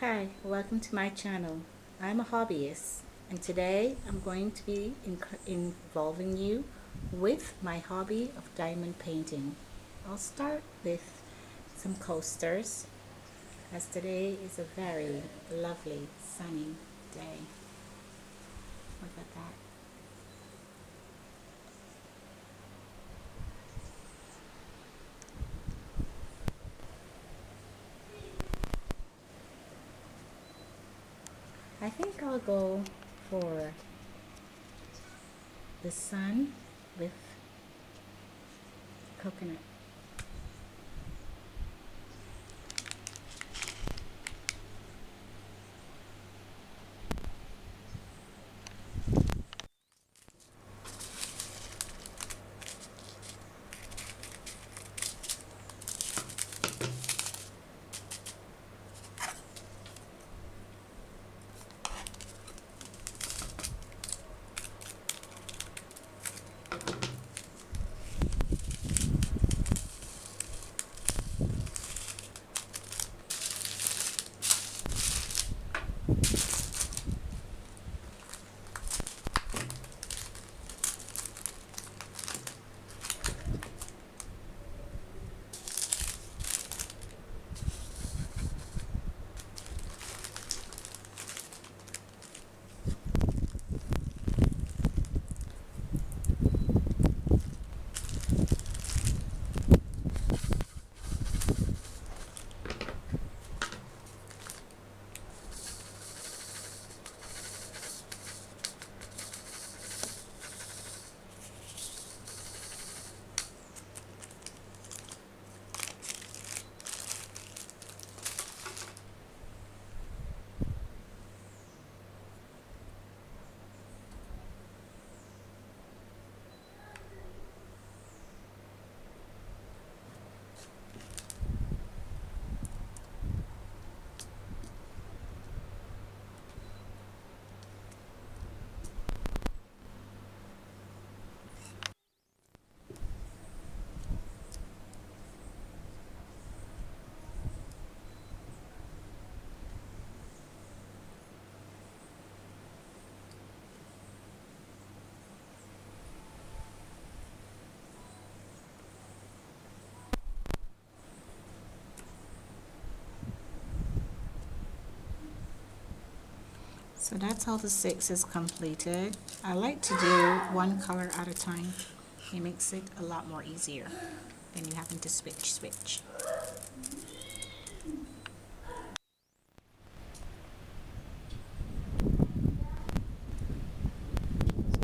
Hi, welcome to my channel. I'm a hobbyist and today I'm going to be involving you with my hobby of diamond painting. I'll start with some coasters as today is a very lovely sunny day. Look at that. I think I'll go for the sun with coconut. So that's how the 6 is completed. I like to do one color at a time. It makes it a lot more easier than you having to switch. So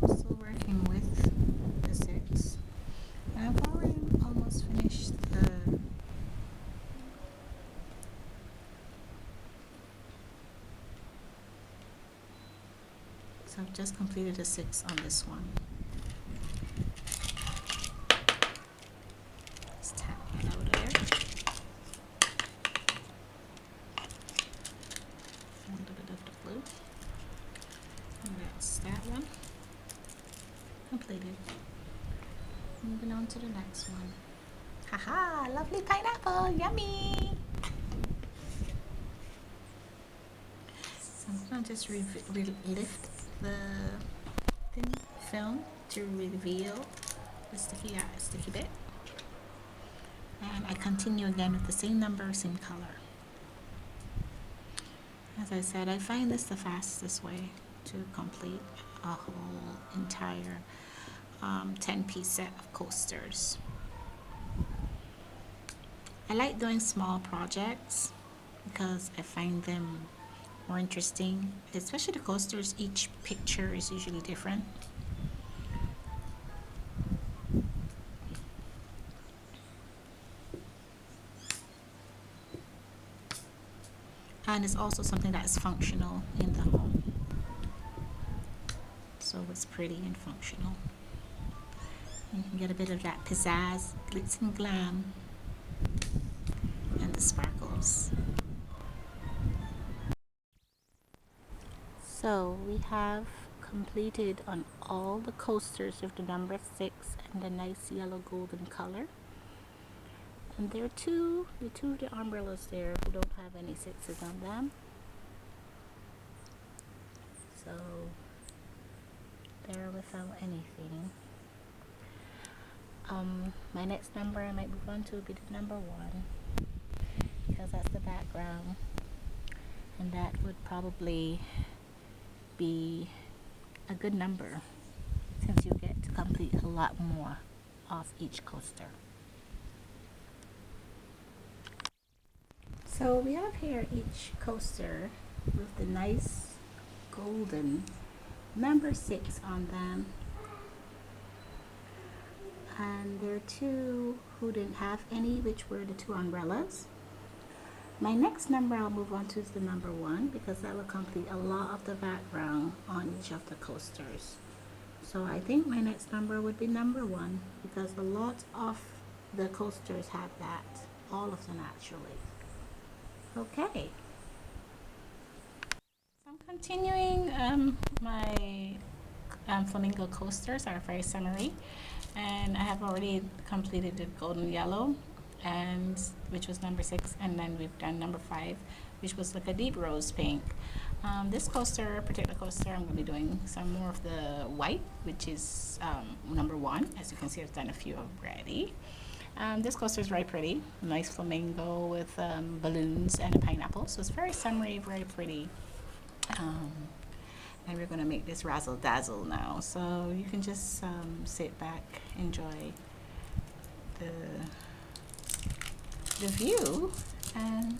I'm still working with the 6. And I've already almost finished the so I've just completed a 6 on this one. Just tap it over there. A little bit of the blue. And that's that one. Completed. Moving on to the next one. Haha, lovely pineapple, yummy! So I'm gonna just lift the thin film to reveal the sticky bit. And I continue again with the same number, same color. As I said, I find this the fastest way to complete a whole entire 10-piece set of coasters. I like doing small projects because I find them more interesting, especially the coasters. Each picture is usually different. And it's also something that is functional in the home. So it's pretty and functional. You can get a bit of that pizzazz, glitz and glam, and the sparkles. So we have completed on all the coasters with the number 6 and the nice yellow golden color. And there are the two of the umbrellas there who don't have any 6s on them. so there without anything. My next number I might move on to would be the number 1, because that's the background, and that would probably be a good number since you get to complete a lot more off each coaster. So we have here each coaster with the nice golden number 6 on them, and there are 2 who didn't have any, which were the 2 umbrellas. My next number I'll move on to is the number 1, because that will complete a lot of the background on each of the coasters. So I think my next number would be number 1, because a lot of the coasters have that, all of them actually. Okay, so I'm continuing. My flamingo coasters are very summery, and I have already completed the golden yellow, and which was number 6, and then we've done number 5, which was like a deep rose pink. This particular coaster, I'm going to be doing some more of the white, which is number 1. As you can see, I've done a few already. This coaster is very pretty, nice flamingo with balloons and a pineapple, so it's very summery, very pretty. And we're going to make this razzle dazzle now, so you can just sit back, enjoy the view and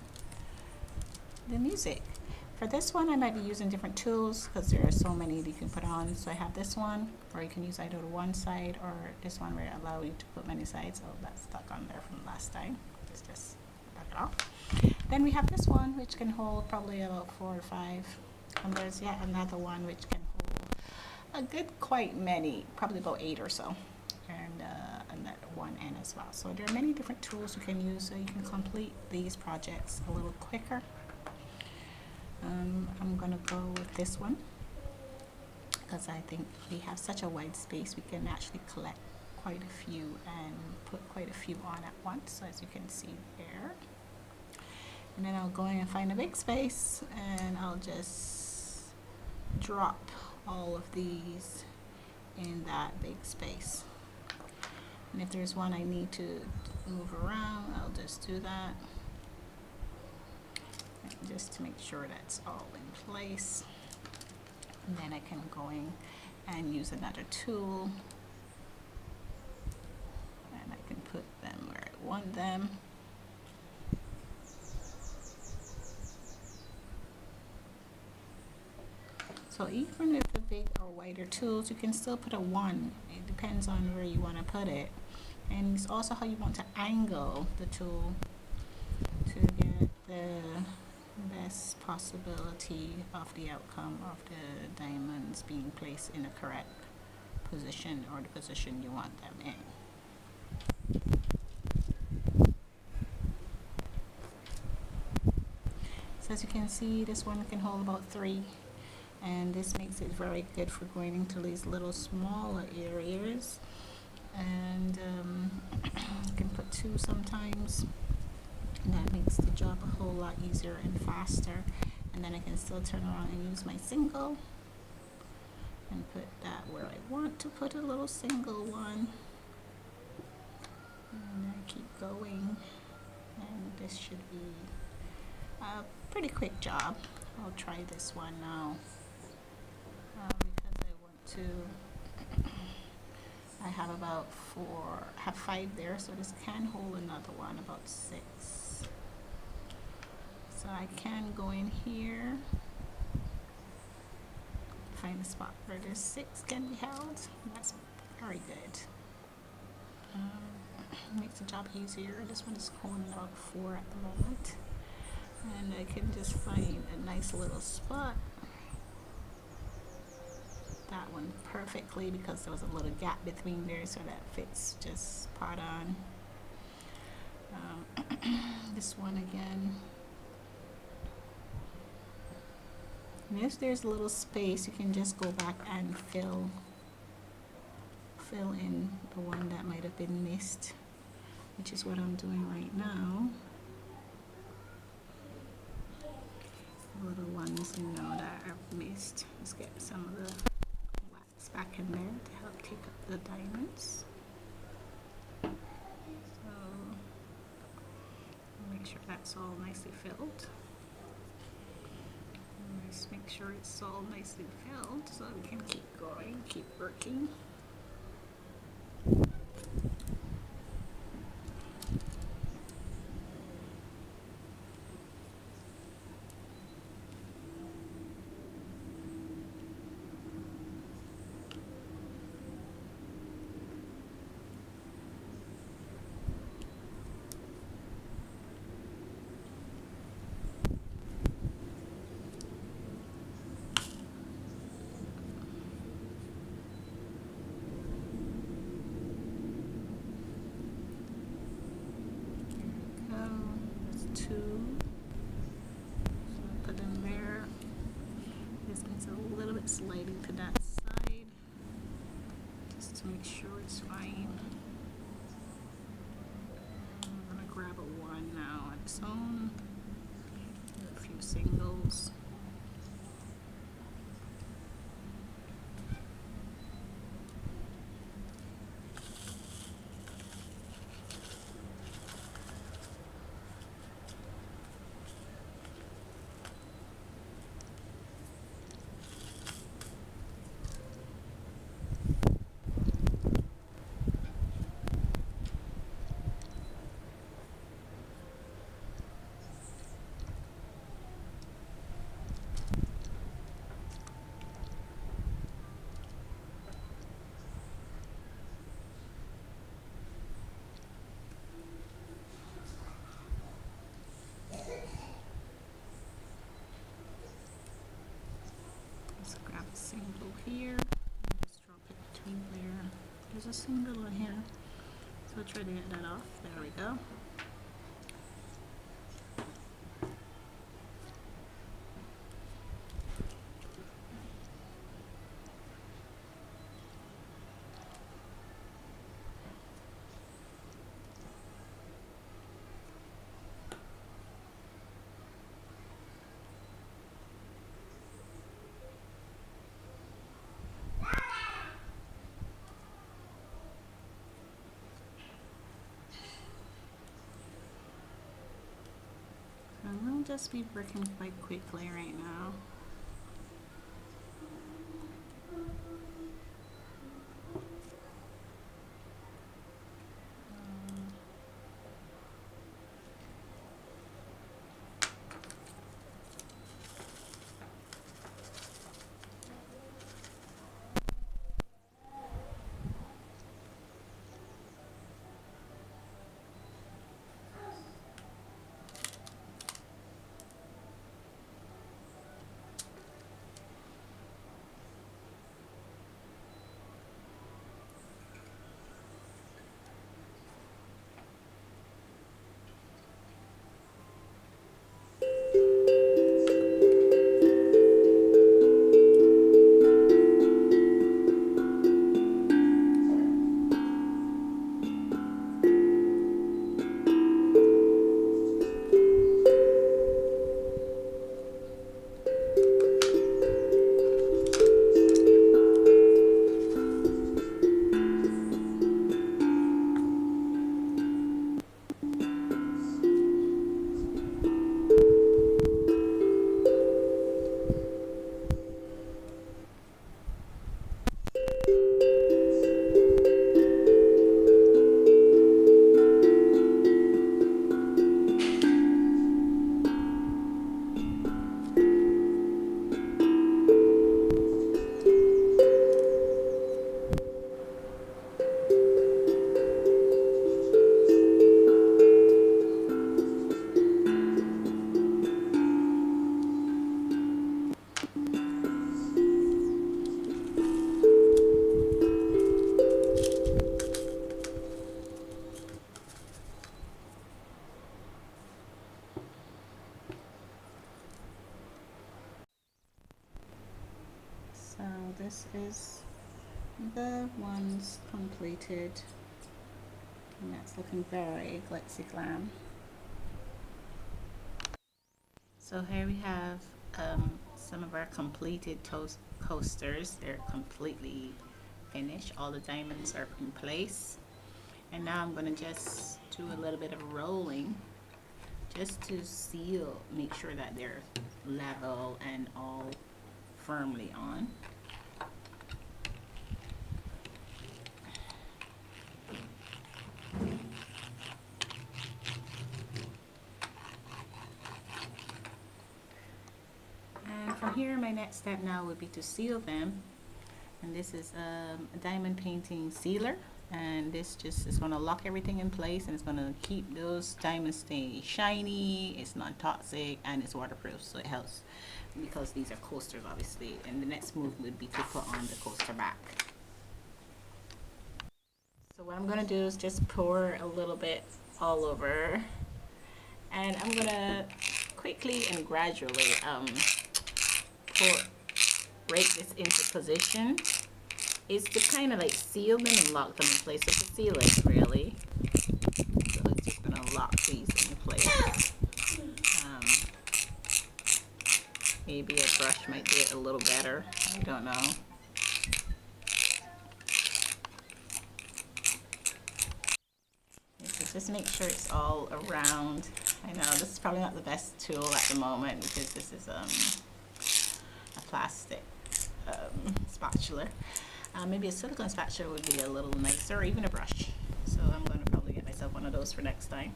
the music. For this one I might be using different tools because there are so many that you can put on. So I have this one, or you can use either one side or this one where it allows you to put many sides. Oh, that's stuck on there from last time. Let's just back it off. Then we have this one which can hold probably about 4 or 5, and there's yet another one which can hold a good quite many, probably about 8 or so, and that one end as well. So there are many different tools you can use so you can complete these projects a little quicker. I'm gonna go with this one because I think we have such a wide space, we can actually collect quite a few and put quite a few on at once, so as you can see there. And then I'll go in and find a big space, and I'll just drop all of these in that big space. And if there's one I need to move around, I'll just do that, and just to make sure that's all in place. And then I can go in and use another tool, and I can put them where I want them. So even with the big or wider tools, you can still put a 1. It depends on where you want to put it. And it's also how you want to angle the tool to get the best possibility of the outcome of the diamonds being placed in the correct position, or the position you want them in. So as you can see, this one can hold about 3. And this makes it very good for going into these little smaller areas, and you can put 2 sometimes, and that makes the job a whole lot easier and faster. And then I can still turn around and use my single and put that where I want to put a little single one, and I keep going, and this should be a pretty quick job. I'll try this one now. Because I want to, I have about 5 there, so this can hold another one, about 6. So I can go in here, find a spot where this 6 can be held. That's very good. Makes the job easier. This one is holding about 4 at the moment, and I can just find a nice little spot. That one perfectly, because there was a little gap between there, so that fits just spot on. This one again. And if there's a little space, you can just go back and fill in the one that might have been missed, which is what I'm doing right now. little ones, that I've missed. Let's get some of the wax back in there to help take up the diamonds. So make sure that's all nicely filled. Just make sure it's all nicely filled so we can keep going, keep working. Two. So put them there. This needs a little bit sliding to that side, just to make sure it's fine. I'm gonna grab a one now on its own, a few singles. Single here, just drop it between there. There's a single in here, so I'll try to get that off. There we go. I'm going to just be working quite quickly right now. So this is the ones completed, and that's looking very glitzy glam. So here we have some of our completed coasters. They're completely finished. All the diamonds are in place. And now I'm going to just do a little bit of rolling just to seal, make sure that they're level and all firmly on. And from here, my next step now would be to seal them. And this is a diamond painting sealer. And this just is going to lock everything in place, and it's going to keep those diamonds stay shiny. It's not toxic and it's waterproof, so it helps because these are coasters obviously. And the next move would be to put on the coaster back. So what I'm going to do is just pour a little bit all over, and I'm going to quickly and gradually break this into position. Is to kind of like seal them and lock them in place. So to seal it really. So it's just gonna lock these in place. Maybe a brush might do it a little better. I don't know. So just make sure it's all around. I know this is probably not the best tool at the moment because this is a plastic spatula. Maybe a silicone spatula would be a little nicer, or even a brush. So I'm going to probably get myself one of those for next time.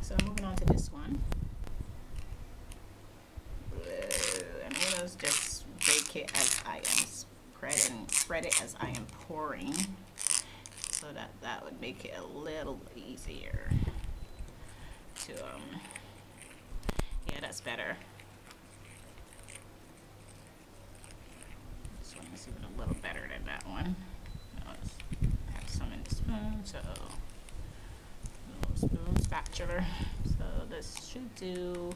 So moving on to this one. I'm going to just break it as I am spread it as I am pouring, so that would make it a little easier to yeah, that's better. It's even a little better than that one. Let's have some in the spoon, so little spoon spatula. So this should do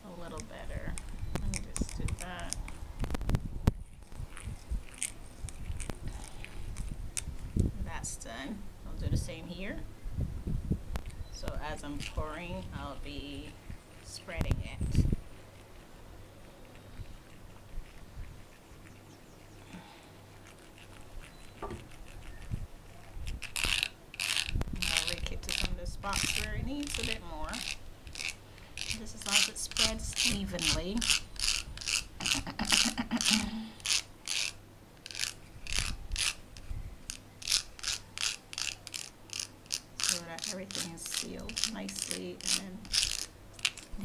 a little better. Let me just do that. That's done. I'll do the same here. So as I'm pouring, I'll be spreading it. Spots where it needs a bit more. Just as long as it spreads evenly. So that everything is sealed nicely,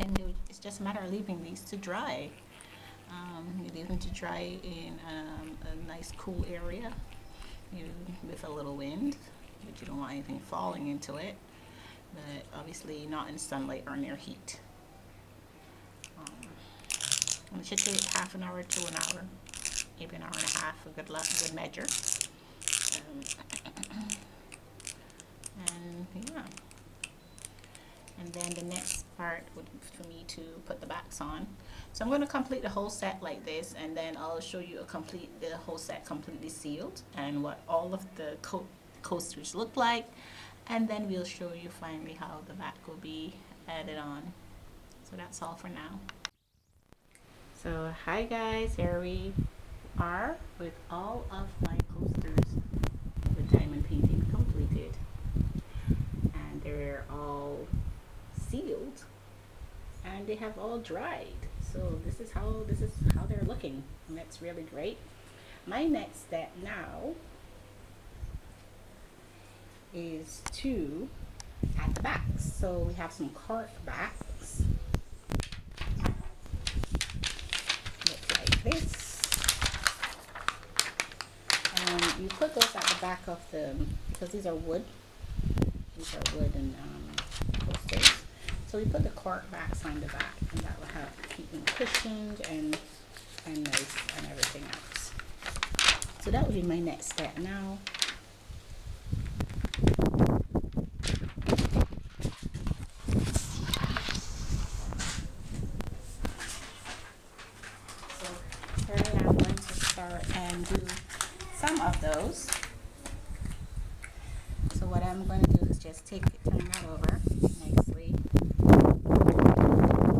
and then it's just a matter of leaving these to dry. You leave them to dry in a nice cool area with a little wind, but you don't want anything falling into it. But obviously not in sunlight or near heat. It should take half an hour to an hour, maybe an hour and a half, a good measure. And yeah. And then the next part would be for me to put the backs on. So I'm going to complete the whole set like this, and then I'll show you the whole set completely sealed and what all of the coasters look like. And then we'll show you finally how the back will be added on. So that's all for now. So hi guys, here we are with all of my coasters with diamond painting completed, and they're all sealed and they have all dried. So this is how they're looking, and that's really great. My next step now is to add the backs. So we have some cork backs. Look like this. And you put those at the back of because these are wood. These are wooden coasters. So we put the cork backs on the back, and that will help keep them cushioned and nice and everything else. So that would be my next step now. And do some of those. So what I'm going to do is just turn that over nicely.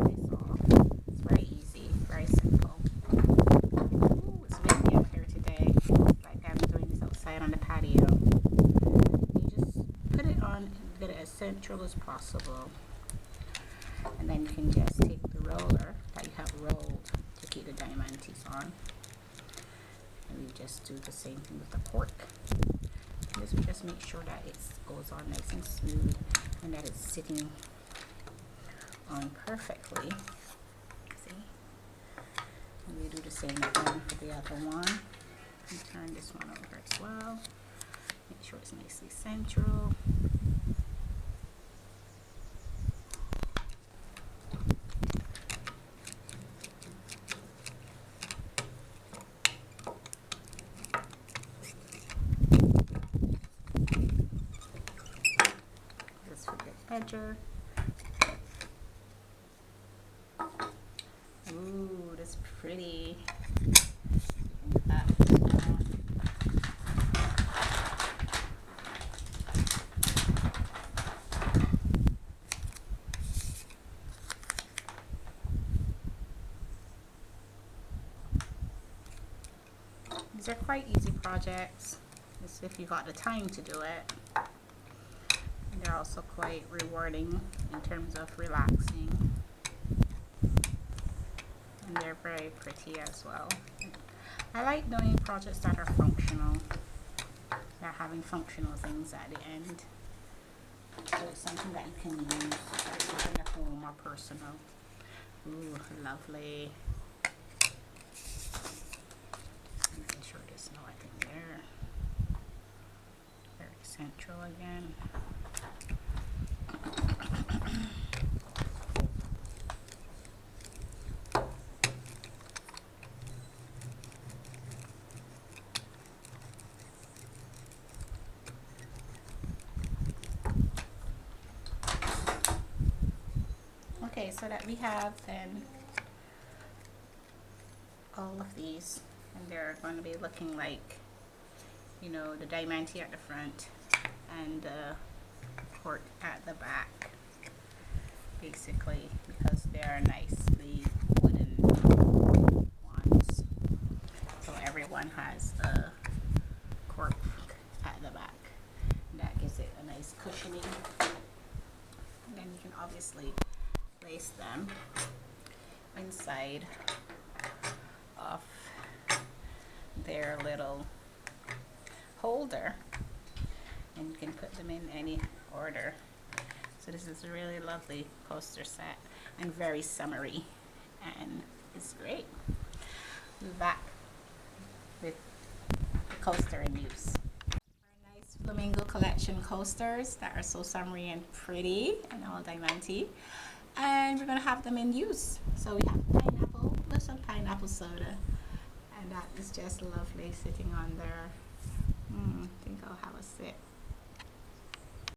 This video. You just put it on and get it as central as possible. And then you can just take the roller that you have rolled to keep the diamantes on. And we just do the same thing with the cork. This will just make sure that it goes on nice and smooth and that it's sitting on perfectly. See? And we do the same again for the other one. And turn this one over as well. Make sure it's nicely central. Just for the edger. Ooh, that's pretty. These are quite easy projects, just if you got the time to do it. And they're also quite rewarding in terms of relaxing. And they're very pretty as well. I like doing projects that are functional. They're having functional things at the end. So it's something that you can use in the home or personal. Ooh, lovely. Making sure there's nothing there. Very central again. Okay, so that we have then all of these, and they're going to be looking like, you know, the diamante at the front and the cork at the back, basically, because they're nicely wooden ones. So everyone has a cork at the back. That gives it a nice cushioning. And then you can obviously place them inside of their little holder, and you can put them in any order. So this is a really lovely coaster set and very summery, and it's great. We're back with the coaster in use. Our nice flamingo collection coasters that are so summery and pretty and all diamante. And we're going to have them in use. So we have pineapple, little pineapple soda, and that is just lovely sitting on there. I think I'll have a